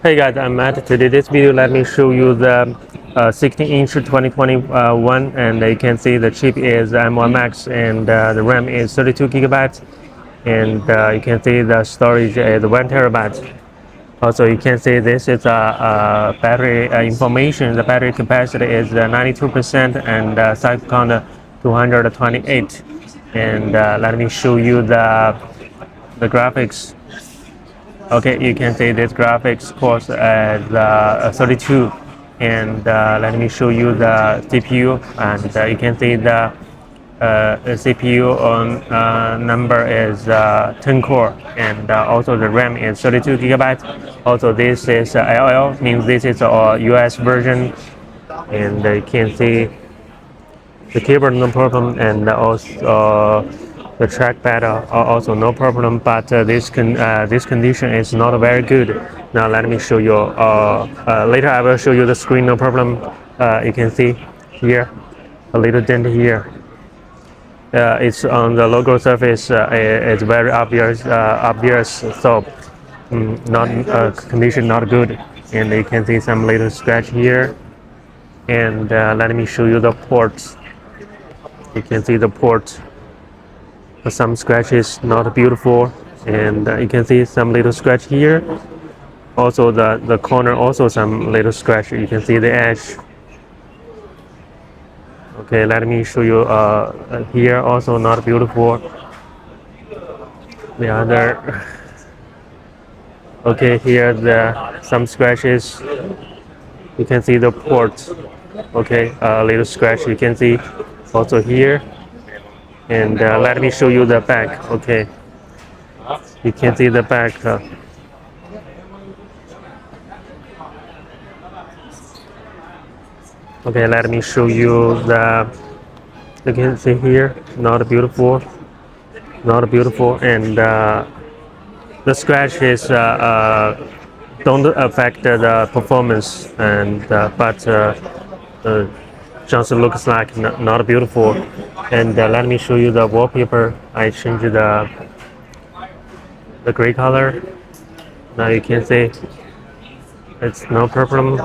Hey guys, I'm Matt. Today this video let me show you the 16-inch 2021, and you can see the chip is M1 Max, and the RAM is 32 gigabytes, and you can see the storage is 1 terabyte. Also, you can see this is a battery information. The battery capacity is 92% and cycle count 228. And let me show you the graphics. Okay, you can see this graphics course as 32, and let me show you the CPU, and you can see the CPU on number is 10 core, and also the RAM is 32 gigabytes. Also, this is LL, means this is a US version, and you can see the keyboard no problem, and also the trackpad are also no problem, but this condition is not very good. Now let me show you. Later I will show you the screen no problem. You can see here a little dent here. It's on the logo surface. It's very obvious. So not condition not good, and you can see some little scratch here. And let me show you the ports. You can see the ports. Some scratches not beautiful, and you can see some little scratch here. Also the corner also some little scratch. You can see the edge. Okay, let me show you here also not beautiful. The other. Okay, here the some scratches. You can see the ports. Okay, a little scratch you can see also here. And let me show you the back. Okay, you can see the back. Okay, let me show you you can see here, not beautiful, and the scratches don't affect the performance, and just looks like not beautiful. And let me show you the wallpaper. I changed the gray color. Now you can see it's no problem.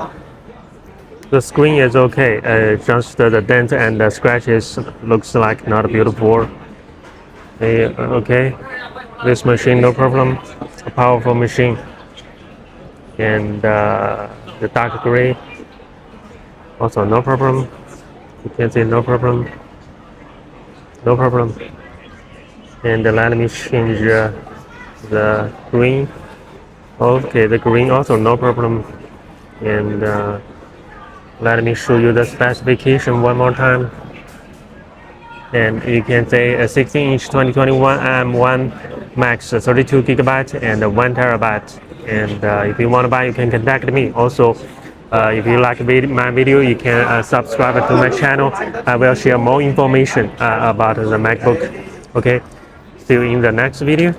The screen is okay. Just the dent and the scratches looks like not beautiful. Okay, this machine no problem. A powerful machine. And the dark gray also no problem. You can see no problem. And let me change the green. Okay, the green also no problem. And let me show you the specification one more time. And you can say a 16-inch 2021 M1 Max 32 gigabyte and 1 terabyte. And if you want to buy, you can contact me. Also, if you like my video, you can subscribe to my channel. I will share more information about the MacBook. Okay, see you in the next video.